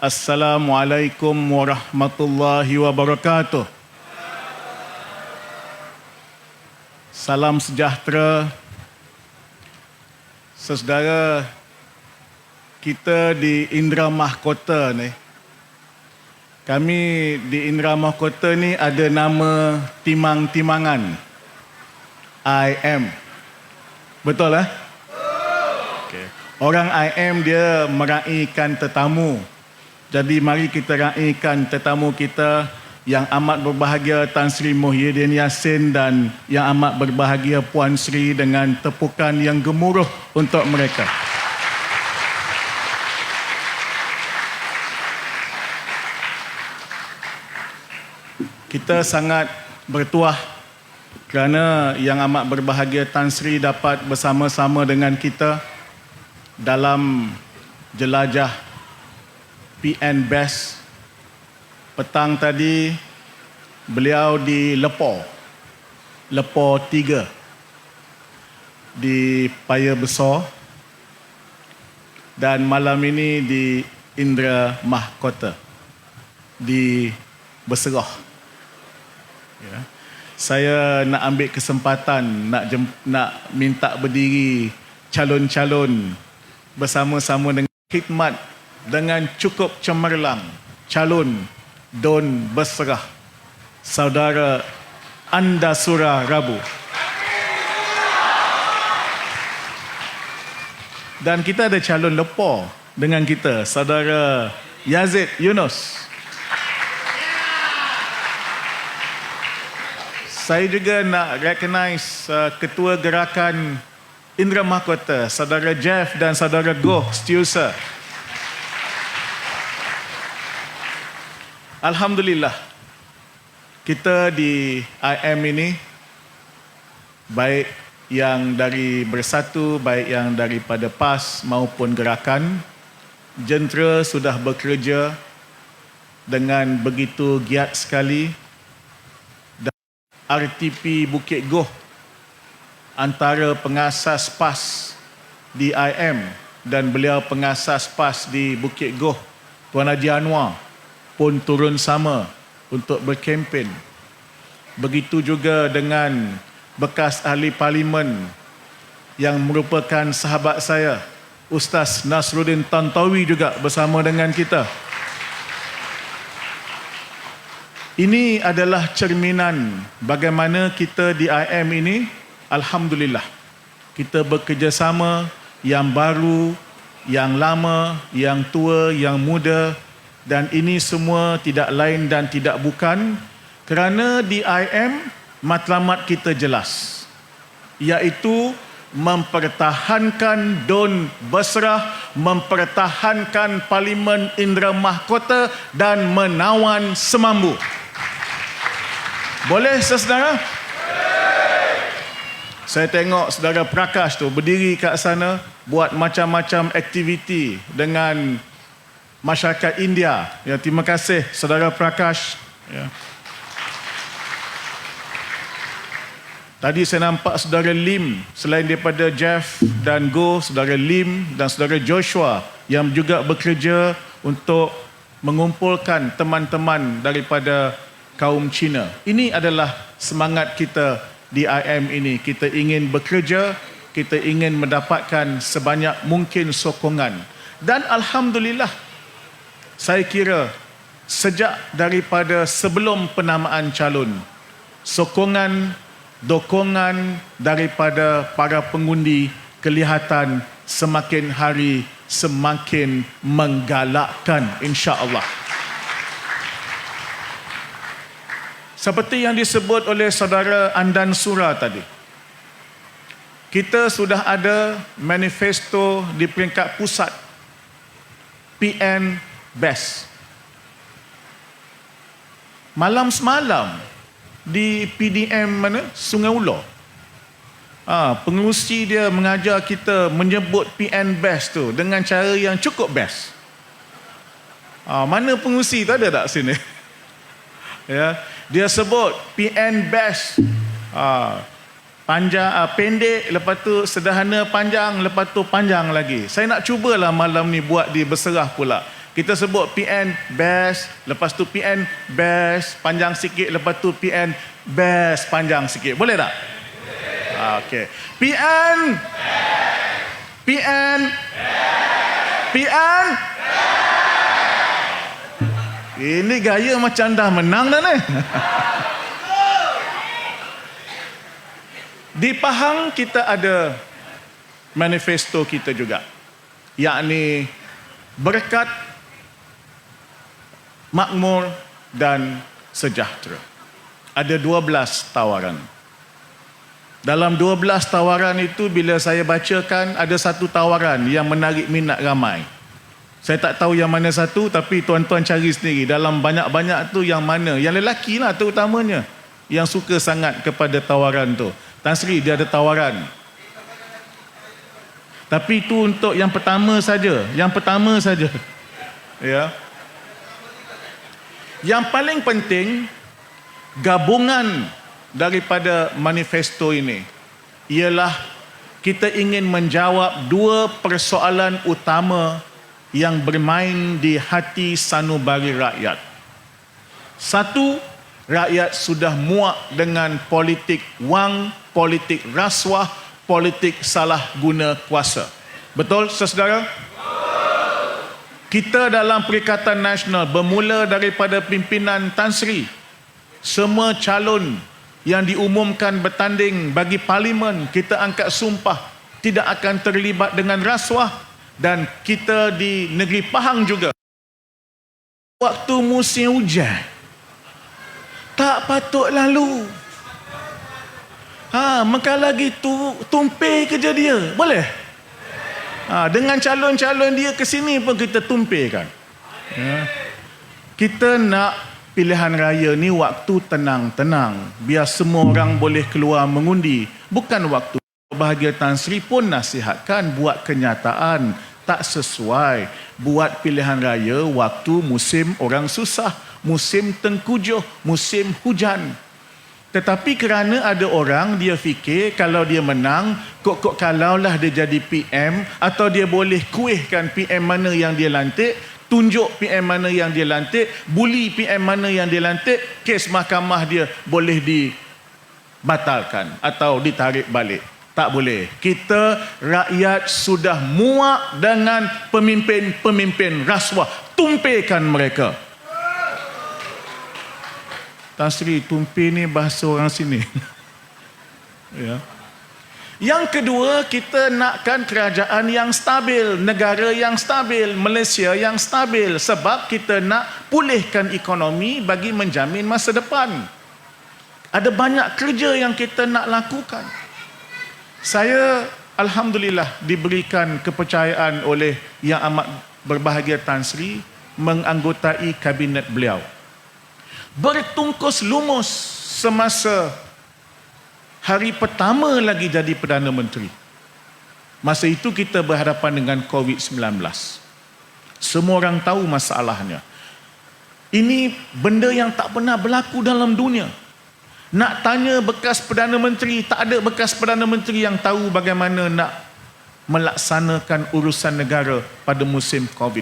Assalamualaikum warahmatullahi wabarakatuh. Salam sejahtera. Saudara kita di Indra Mahkota ni. Kami di Indra Mahkota ni ada nama timang-timangan. IM. Betul lah? Okay. Orang IM dia meraihkan tetamu. Jadi mari kita raihkan tetamu kita yang amat berbahagia Tan Sri Muhyiddin Yassin dan yang amat berbahagia Puan Sri dengan tepukan yang gemuruh untuk mereka. Kita sangat bertuah kerana yang amat berbahagia Tan Sri dapat bersama-sama dengan kita dalam jelajah PN Best. Petang tadi beliau di Lepor 3 di Paya Besar dan malam ini di Indra Mahkota di Berserah. Ya. Saya nak ambil kesempatan nak minta berdiri calon-calon bersama-sama dengan khidmat dengan cukup cemerlang calon Don Berserah Saudara Andasura Rabu. Dan kita ada calon Lepor dengan kita, Saudara Yazid Yunus. Saya juga nak recognize Ketua Gerakan Indra Mahkota, Saudara Jeff dan Saudara Goh Setiausaha. Alhamdulillah, kita di IM ini, baik yang dari Bersatu, baik yang daripada PAS maupun gerakan, jentera sudah bekerja dengan begitu giat sekali. Dan RTP Bukit Goh, antara pengasas PAS di IM dan beliau pengasas PAS di Bukit Goh, Tuan Haji Anwar, pun turun sama untuk berkempen. Begitu juga dengan bekas ahli parlimen yang merupakan sahabat saya, Ustaz Nasruddin Tantawi juga bersama dengan kita. Ini adalah cerminan bagaimana kita di IM ini, alhamdulillah, kita bekerjasama, yang baru, yang lama, yang tua, yang muda. Dan ini semua tidak lain dan tidak bukan kerana di IM matlamat kita jelas, iaitu mempertahankan Don Berserah, mempertahankan Parlimen Indra Mahkota dan menawan semambu. Boleh saudara? Saya tengok saudara Prakash tu berdiri kat sana buat macam-macam aktiviti dengan masyarakat India. Ya, terima kasih saudara Prakash. Ya. Tadi saya nampak saudara Lim, selain daripada Jeff dan Go, saudara Lim dan saudara Joshua yang juga bekerja untuk mengumpulkan teman-teman daripada kaum Cina. Ini adalah semangat kita di IM ini. Kita ingin bekerja, kita ingin mendapatkan sebanyak mungkin sokongan. Dan alhamdulillah, saya kira sejak daripada sebelum penamaan calon, sokongan, dokongan daripada para pengundi kelihatan semakin hari semakin menggalakkan, insya-Allah. Seperti yang disebut oleh saudara Andan Sura tadi, kita sudah ada manifesto di peringkat pusat PN Best. Malam semalam di PDM mana? Sungai Ulo. Pengerusi dia mengajar kita menyebut PN Best tu dengan cara yang cukup best. Mana pengerusi tu, ada tak sini? Ya, dia sebut PN Best. Panjang, pendek, lepas tu sederhana panjang, lepas tu panjang lagi. Saya nak cubalah malam ni buat di Berserah pula. Kita sebut PN best, lepas tu PN best panjang sikit, lepas tu PN best panjang sikit. Boleh tak? Okey. PN PN PN. Ini gaya macam dah menang dah ni. Di Pahang kita ada manifesto kita juga, yakni berkat, makmur dan sejahtera. Ada 12 tawaran. Dalam 12 tawaran itu, bila saya bacakan, ada satu tawaran yang menarik minat ramai. Saya tak tahu yang mana satu, tapi tuan-tuan cari sendiri. Dalam banyak-banyak tu yang mana? Yang lelaki lah terutamanya, yang suka sangat kepada tawaran tu. Tan Sri, dia ada tawaran. Tapi itu untuk yang pertama saja. Yang pertama saja. Ya. Yang paling penting, gabungan daripada manifesto ini ialah kita ingin menjawab dua persoalan utama yang bermain di hati sanubari rakyat. Satu, rakyat sudah muak dengan politik wang, politik rasuah, politik salah guna kuasa. Betul, saudara? Kita dalam Perikatan Nasional bermula daripada pimpinan Tan Sri, semua calon yang diumumkan bertanding bagi parlimen, kita angkat sumpah tidak akan terlibat dengan rasuah. Dan kita di negeri Pahang juga, waktu musim hujan tak patut lalu. Maka lagi tumpih kerja dia. Boleh? Dengan calon-calon dia ke sini pun kita tumpihkan. Kita nak pilihan raya ni waktu tenang-tenang, biar semua orang boleh keluar mengundi. Bukan waktu bahagia. Tan Sri pun nasihatkan buat kenyataan. Tak sesuai buat pilihan raya waktu musim orang susah, musim tengkujuh, musim hujan. Tetapi kerana ada orang, dia fikir kalau dia menang, kok kalaulah dia jadi PM, atau dia boleh kuihkan PM mana yang dia lantik, tunjuk PM mana yang dia lantik, bully PM mana yang dia lantik, kes mahkamah dia boleh dibatalkan atau ditarik balik. Tak boleh. Kita rakyat sudah muak dengan pemimpin-pemimpin rasuah. Tumpihkan mereka. Tan Sri, tumpih ni bahasa orang sini. Ya. Yang kedua, kita nakkan kerajaan yang stabil, negara yang stabil, Malaysia yang stabil, sebab kita nak pulihkan ekonomi bagi menjamin masa depan. Ada banyak kerja yang kita nak lakukan. Saya alhamdulillah diberikan kepercayaan oleh Yang Amat Berbahagia Tan Sri menganggotai kabinet beliau. Bertungkus lumus semasa hari pertama lagi jadi Perdana Menteri. Masa itu kita berhadapan dengan COVID-19. Semua orang tahu masalahnya. Ini benda yang tak pernah berlaku dalam dunia. Nak tanya bekas Perdana Menteri, tak ada bekas Perdana Menteri yang tahu bagaimana nak melaksanakan urusan negara pada musim COVID.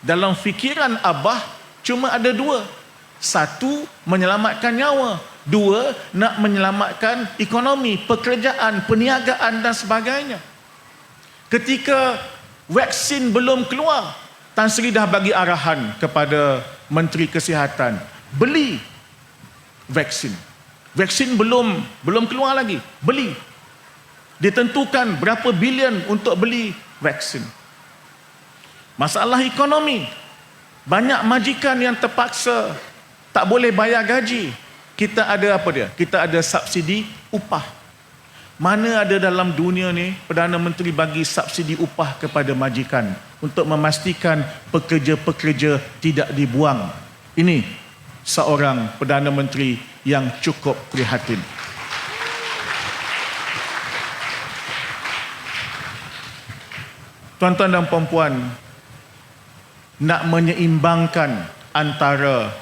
Dalam fikiran Abah, cuma ada dua. Satu, menyelamatkan nyawa. Dua, nak menyelamatkan ekonomi, pekerjaan, perniagaan dan sebagainya. Ketika vaksin belum keluar, Tan Sri dah bagi arahan kepada Menteri Kesihatan, beli vaksin. Vaksin belum keluar lagi. Beli. Ditentukan berapa bilion untuk beli vaksin. Masalah ekonomi. Banyak majikan yang terpaksa tak boleh bayar gaji. Kita ada apa dia? Kita ada subsidi upah. Mana ada dalam dunia ni Perdana Menteri bagi subsidi upah kepada majikan untuk memastikan pekerja-pekerja tidak dibuang. Ini seorang Perdana Menteri yang cukup prihatin. Tuan-tuan dan puan-puan, nak menyeimbangkan antara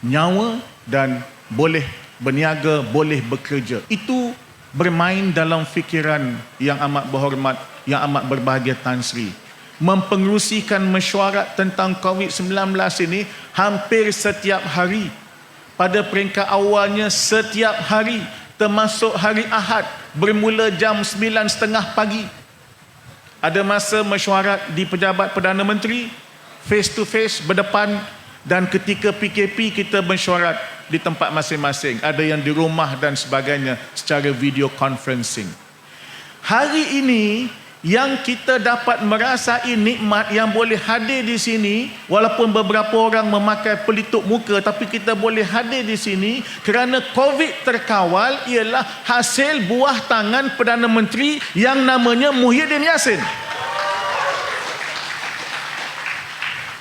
nyawa dan boleh berniaga, boleh bekerja, itu bermain dalam fikiran Yang Amat Berhormat, Yang Amat Berbahagia Tan Sri. mempengerusikan mesyuarat tentang COVID-19 ini hampir setiap hari. Pada peringkat awalnya setiap hari, termasuk hari Ahad, bermula jam 9.30 pagi. Ada masa mesyuarat di Pejabat Perdana Menteri, face to face, berdepan, dan ketika PKP kita mesyuarat di tempat masing-masing. Ada yang di rumah dan sebagainya secara video conferencing. Hari ini yang kita dapat merasai nikmat yang boleh hadir di sini, walaupun beberapa orang memakai pelitup muka, tapi kita boleh hadir di sini kerana COVID terkawal, ialah hasil buah tangan Perdana Menteri yang namanya Muhyiddin Yassin.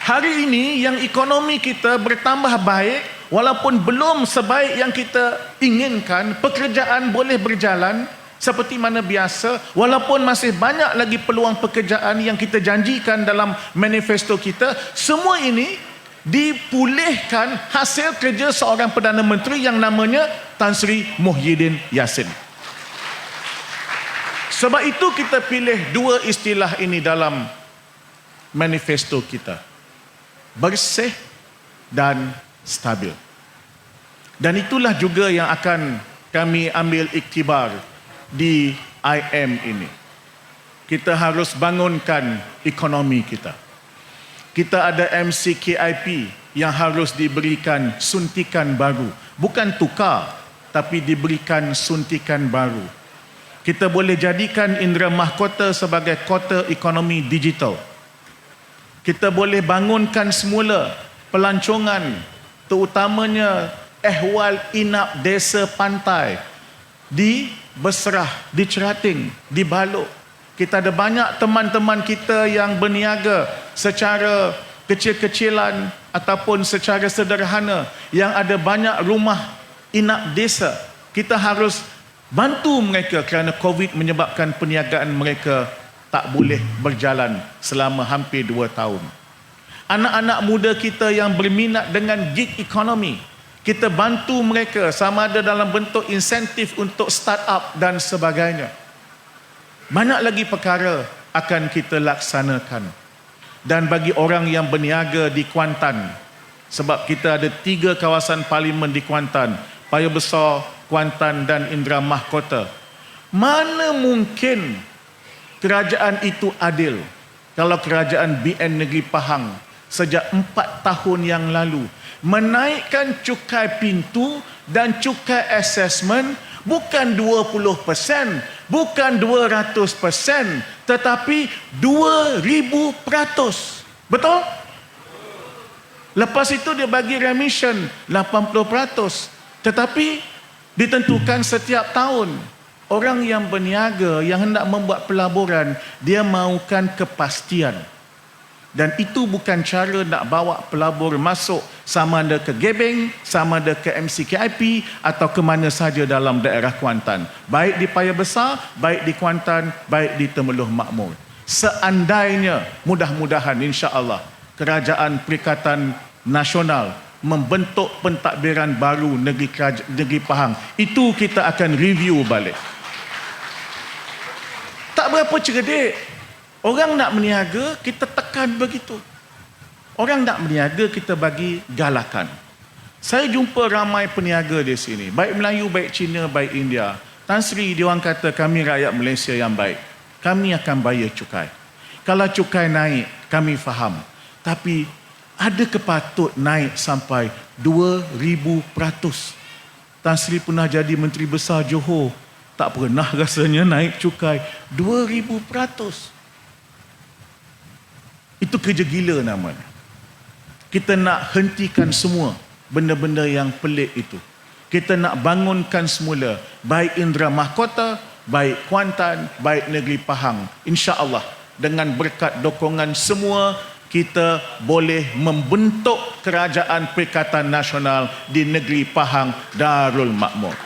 Hari ini yang ekonomi kita bertambah baik, walaupun belum sebaik yang kita inginkan, pekerjaan boleh berjalan seperti mana biasa, walaupun masih banyak lagi peluang pekerjaan yang kita janjikan dalam manifesto kita. Semua ini dipulihkan hasil kerja seorang Perdana Menteri yang namanya Tan Sri Muhyiddin Yassin. Sebab itu kita pilih dua istilah ini dalam manifesto kita: bersih dan stabil. Dan itulah juga yang akan kami ambil iktibar di IM ini. Kita harus bangunkan ekonomi kita. Kita ada MCKIP yang harus diberikan suntikan baru. Bukan tukar, tapi diberikan suntikan baru. Kita boleh jadikan Indera Mahkota sebagai kota ekonomi digital. Kita boleh bangunkan semula pelancongan, terutamanya ehwal inap desa pantai di Berserah, di Cerating, di Balok. Kita ada banyak teman-teman kita yang berniaga secara kecil-kecilan ataupun secara sederhana, yang ada banyak rumah inap desa. Kita harus bantu mereka kerana COVID menyebabkan perniagaan mereka tak boleh berjalan selama hampir 2 tahun. Anak-anak muda kita yang berminat dengan gig economy, kita bantu mereka sama ada dalam bentuk insentif untuk start-up dan sebagainya. Banyak lagi perkara akan kita laksanakan. Dan bagi orang yang berniaga di Kuantan, sebab kita ada 3 kawasan parlimen di Kuantan, Paya Besar, Kuantan dan Indera Mahkota. Mana mungkin kerajaan itu adil kalau kerajaan BN Negeri Pahang sejak 4 tahun yang lalu menaikkan cukai pintu dan cukai assessment bukan 20%, bukan 200%, tetapi 2000%. Betul? Lepas itu dia bagi remission 80%. Tetapi ditentukan setiap tahun. Orang yang berniaga, yang hendak membuat pelaburan, dia mahukan kepastian. Dan itu bukan cara nak bawa pelabur masuk sama ada ke Gebeng, sama ada ke MCKIP atau ke mana saja dalam daerah Kuantan. Baik di Paya Besar, baik di Kuantan, baik di Temeloh Makmur. Seandainya, mudah-mudahan insya-Allah, Kerajaan Perikatan Nasional membentuk pentadbiran baru negeri Pahang, itu kita akan review balik. Tak berapa cerdik. Orang nak berniaga, kita tekan begitu. Orang nak berniaga, kita bagi galakan. Saya jumpa ramai peniaga di sini. Baik Melayu, baik Cina, baik India. Tan Sri, dia orang kata, kami rakyat Malaysia yang baik. Kami akan bayar cukai. Kalau cukai naik, kami faham. Tapi, ada kepatut naik sampai 2000%. Tan Sri pernah jadi Menteri Besar Johor. Tak pernah rasanya naik cukai 2000%. Itu kerja gila namanya. Kita nak hentikan semua benda-benda yang pelik itu. Kita nak bangunkan semula, baik Indera Mahkota, baik Kuantan, baik Negeri Pahang. InsyaAllah, dengan berkat dokongan semua, kita boleh membentuk Kerajaan Perikatan Nasional di Negeri Pahang Darul Makmur.